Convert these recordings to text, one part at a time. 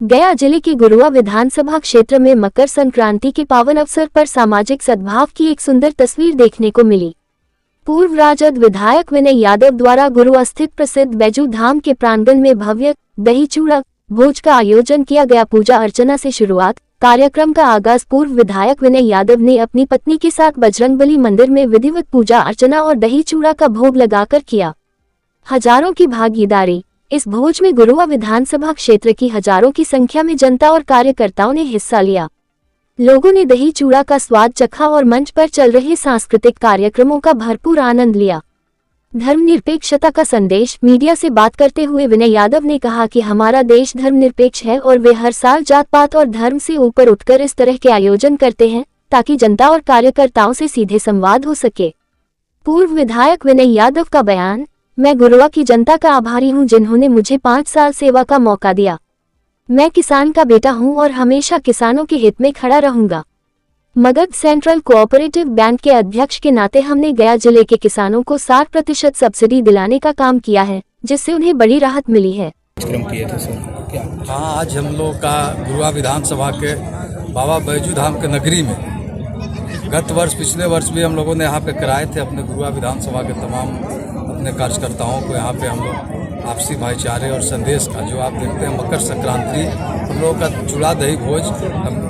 गया जिले के गुरुआ विधानसभा क्षेत्र में मकर संक्रांति के पावन अवसर पर सामाजिक सद्भाव की एक सुंदर तस्वीर देखने को मिली। पूर्व राजद विधायक विनय यादव द्वारा गुरुआ स्थित प्रसिद्ध बैजू धाम के प्रांगण में भव्य दही चूड़ा भोज का आयोजन किया गया। पूजा अर्चना से शुरुआत। कार्यक्रम का आगाज पूर्व विधायक विनय यादव ने अपनी पत्नी के साथ बजरंगबली मंदिर में विधिवत पूजा अर्चना और दही चूड़ा का भोग लगाकर किया। हजारों की भागीदारी। इस भोज में गुरुआ विधानसभा क्षेत्र की हजारों की संख्या में जनता और कार्यकर्ताओं ने हिस्सा लिया। लोगों ने दही चूड़ा का स्वाद चखा और मंच पर चल रहे सांस्कृतिक कार्यक्रमों का भरपूर आनंद लिया। धर्मनिरपेक्षता का संदेश। मीडिया से बात करते हुए विनय यादव ने कहा कि हमारा देश धर्मनिरपेक्ष है और वे हर साल जात पात और धर्म से ऊपर उठकर इस तरह के आयोजन करते हैं ताकि जनता और कार्यकर्ताओं से सीधे संवाद हो सके। पूर्व विधायक विनय यादव का बयान। मैं गुरुआ की जनता का आभारी हूं जिन्होंने मुझे 5 साल सेवा का मौका दिया। मैं किसान का बेटा हूं और हमेशा किसानों के हित में खड़ा रहूंगा। मगध सेंट्रल कोऑपरेटिव बैंक के अध्यक्ष के नाते हमने गया जिले के किसानों को 60% सब्सिडी दिलाने का काम किया है, जिससे उन्हें बड़ी राहत मिली है। हाँ, आज हम लोग का गुरुआ विधानसभा के बाबा बैजू धाम के नगरी में गत वर्ष पिछले वर्ष भी हम लोगों ने यहाँ पे कराए थे अपने गुरुआ विधानसभा के तमाम अपने कार्यकर्ताओं को। यहाँ पे हम लोग आपसी भाईचारे और संदेश का जो आप देखते हैं मकर संक्रांति हम लोगों का चूड़ा दही भोज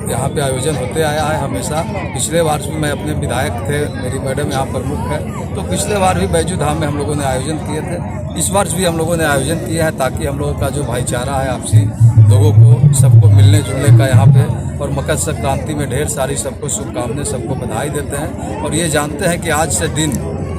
यहाँ पे आयोजन होते आया है हमेशा। पिछले बार भी मैं अपने विधायक थे, मेरी मैडम यहाँ प्रमुख है, तो पिछले बार भी बैजू धाम में हम लोगों ने आयोजन किए थे। इस वर्ष भी हम लोगों ने आयोजन किया है ताकि हम लोगों का जो भाईचारा है आपसी लोगों को सबको मिलने जुलने का यहाँ पे, और मकर संक्रांति में ढेर सारी सबको शुभकामनाएं, सबको बधाई देते हैं। और ये जानते हैं कि आज से दिन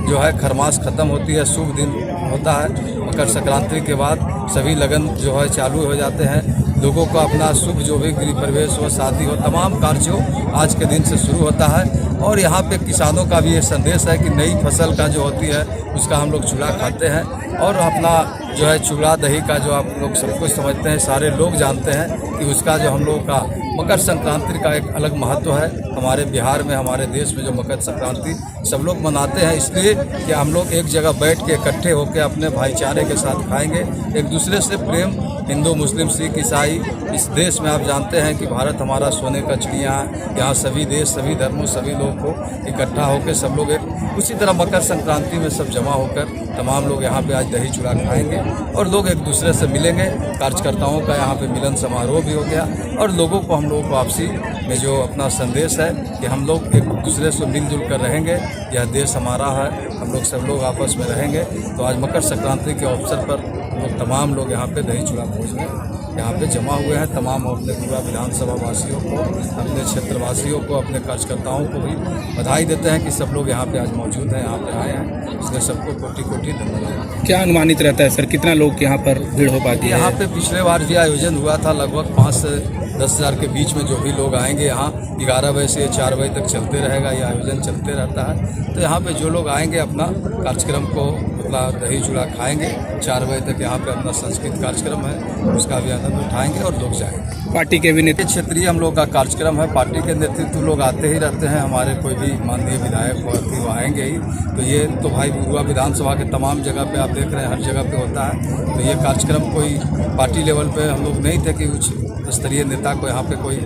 जो है खरमास खत्म होती है, शुभ दिन होता है। मकर संक्रांति के बाद सभी लगन जो है चालू हो जाते हैं। लोगों को अपना शुभ जो भी गृह प्रवेश हो, शादी हो, तमाम कार्य हो आज के दिन से शुरू होता है। और यहाँ पे किसानों का भी ये संदेश है कि नई फसल का जो होती है उसका हम लोग चूड़ा खाते हैं। और अपना जो है चूड़ा दही का जो आप लोग सब कुछ समझते हैं, सारे लोग जानते हैं कि उसका जो हम लोगों का मकर संक्रांति का एक अलग महत्व है। हमारे बिहार में, हमारे देश में जो मकर संक्रांति सब लोग मनाते हैं इसलिए कि हम लोग एक जगह बैठ के इकट्ठे होकर अपने भाईचारे के साथ खाएंगे, एक दूसरे से प्रेम, हिंदू मुस्लिम सिख ईसाई। इस देश में आप जानते हैं कि भारत हमारा सोने का चिड़िया है। यहाँ सभी देश, सभी धर्मों, सभी लोग को इकट्ठा होकर सब लोग एक उसी तरह मकर संक्रांति में सब जमा होकर तमाम लोग यहाँ पे आज दही चूड़ा खाएंगे और लोग एक दूसरे से मिलेंगे। कार्यकर्ताओं का यहाँ पे मिलन समारोह भी हो गया और लोगों को, हम लोगों को आपसी में जो अपना संदेश है कि हम लोग एक दूसरे से मिलजुल कर रहेंगे। यह देश हमारा है, हम लोग सब लोग आपस में रहेंगे। तो आज मकर संक्रांति के अवसर पर हम लोग तमाम लोग यहाँ पे दही चूड़ा भोज में यहाँ पे जमा हुए हैं। तमाम अपने गुरुआ विधानसभा वासियों को, अपने क्षेत्रवासियों को, अपने कार्यकर्ताओं को भी बधाई देते हैं कि सब लोग यहाँ पे आज मौजूद हैं, यहाँ पे आए हैं। इसलिए सबको कोटि कोटि धन्यवाद। क्या अनुमानित रहता है सर, कितना लोग यहाँ पर भीड़ हो पाती है? यहाँ पे पिछले बार भी आयोजन हुआ था, लगभग 5 से 10 हज़ार के बीच में जो भी लोग आएंगे यहाँ 11 बजे से 4 बजे तक चलते रहेगा, ये आयोजन चलते रहता है। तो यहाँ पे जो लोग आएंगे अपना कार्यक्रम को अपना दही चूड़ा खाएंगे। 4 बजे तक यहाँ पे अपना सांस्कृतिक कार्यक्रम है, उसका भी आनंद उठाएंगे और लोग जाएंगे। पार्टी के भी नेतृत्व, क्षेत्रीय हम लोग का कार्यक्रम है, पार्टी के नेतृत्व लोग आते ही रहते हैं। हमारे कोई भी माननीय विधायक वो आएंगे ही। तो ये तो भाई गुरुआ विधानसभा के तमाम जगह पे आप देख रहे हैं, हर जगह पे होता है। तो ये कार्यक्रम कोई पार्टी लेवल पे हम लोग नहीं थे कि उच्च स्तरीय नेता को यहाँ पे कोई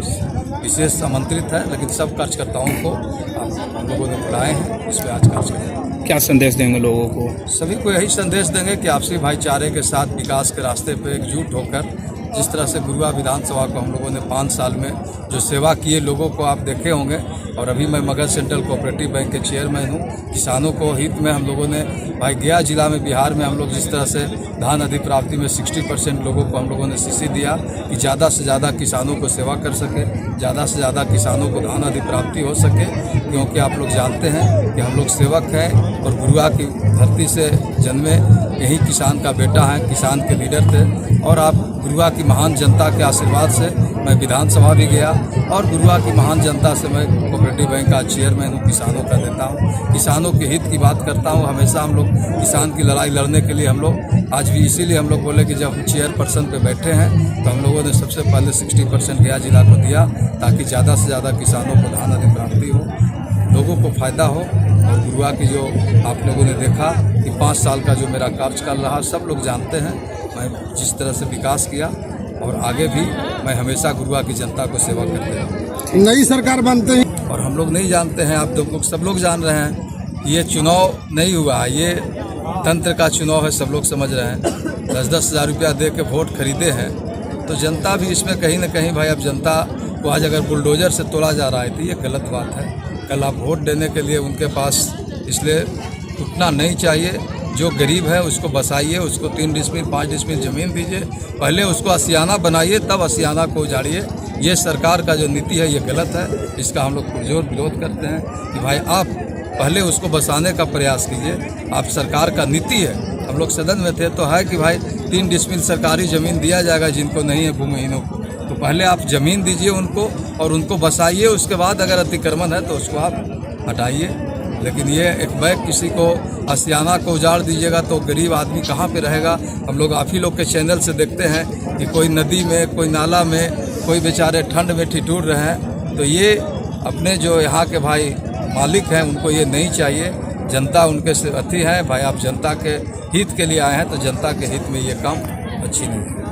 विशेष आमंत्रित है, लेकिन सब कार्यकर्ताओं को हम लोगों ने बुलाए हैं। इसमें आज कार्यक्रम क्या संदेश देंगे लोगों को? सभी को यही संदेश देंगे कि आपसी भाईचारे के साथ विकास के रास्ते पे एकजुट होकर, जिस तरह से गुरुआ विधानसभा को हम लोगों ने 5 साल में जो सेवा किए लोगों को आप देखे होंगे। और अभी मैं मगध सेंट्रल कोऑपरेटिव बैंक के चेयरमैन हूँ। किसानों को हित में हम लोगों ने भाई गया जिला में, बिहार में हम लोग जिस तरह से धान अधिप्राप्ति में 60% लोगों को हम लोगों ने सीसी दिया कि ज़्यादा से ज़्यादा किसानों को सेवा कर सके, ज़्यादा से ज़्यादा किसानों को धान अधिप्राप्ति हो सके। क्योंकि आप लोग जानते हैं कि हम लोग सेवक हैं और गुरुआ की धरती से जन्मे यही किसान का बेटा है, किसान के लीडर थे। और आप गुरुआ की महान जनता के आशीर्वाद से मैं विधानसभा भी गया और गुरुआ की महान जनता से मैं कोऑपरेटिव बैंक का चेयरमैन हूँ, किसानों का नेता हूँ, किसानों के हित की बात करता हूँ। हमेशा हम लोग किसान की लड़ाई लड़ने के लिए हम लोग आज भी इसीलिए हम लोग बोले कि जब हम चेयरपर्सन पे बैठे हैं तो हम लोगों ने सबसे पहले 60% गया जिला को दिया ताकि ज़्यादा से ज़्यादा किसानों को धान अधिप्राप्ति हो, लोगों को फ़ायदा हो। और गुरुआ की जो आप लोगों ने देखा कि 5 साल का जो मेरा कार्यकाल रहा, सब लोग जानते हैं मैं जिस तरह से विकास किया। और आगे भी मैं हमेशा गुरुआ की जनता को सेवा करते रहूँ। नई सरकार बनते ही और हम लोग नहीं जानते हैं, आप लोग सब लोग जान रहे हैं, ये चुनाव नहीं हुआ है, ये तंत्र का चुनाव है, सब लोग समझ रहे हैं। 10-10 हज़ार रुपया दे के वोट खरीदे हैं, तो जनता भी इसमें कहीं ना कहीं भाई, अब जनता को आज अगर बुलडोजर से तोड़ा जा रहा है तो ये गलत बात है। कल आप वोट देने के लिए उनके पास इसलिए उठना नहीं चाहिए। जो गरीब है उसको बसाइए, उसको 3 डिसमिल 5 डिसमिल ज़मीन दीजिए, पहले उसको आशियाना बनाइए, तब आशियाना को उजाड़िए। ये सरकार का जो नीति है ये गलत है, इसका हम लोग पुरजोर विरोध करते हैं कि भाई आप पहले उसको बसाने का प्रयास कीजिए। आप सरकार का नीति है, हम लोग सदन में थे तो है कि भाई 3 डिसमिल सरकारी ज़मीन दिया जाएगा जिनको नहीं है भूमिहीनों को, तो पहले आप ज़मीन दीजिए उनको और उनको बसाइए, उसके बाद अगर अतिक्रमण है तो उसको आप हटाइए। लेकिन ये एक बैग किसी को आशियाना को उजाड़ दीजिएगा तो गरीब आदमी कहाँ पे रहेगा। हम लोग आप ही लोग के चैनल से देखते हैं कि कोई नदी में, कोई नाला में, कोई बेचारे ठंड में ठिठुर रहे हैं, तो ये अपने जो यहाँ के भाई मालिक हैं उनको ये नहीं चाहिए। जनता उनके से अति है भाई, आप जनता के हित के लिए आए हैं तो जनता के हित में ये काम अच्छी नहीं है।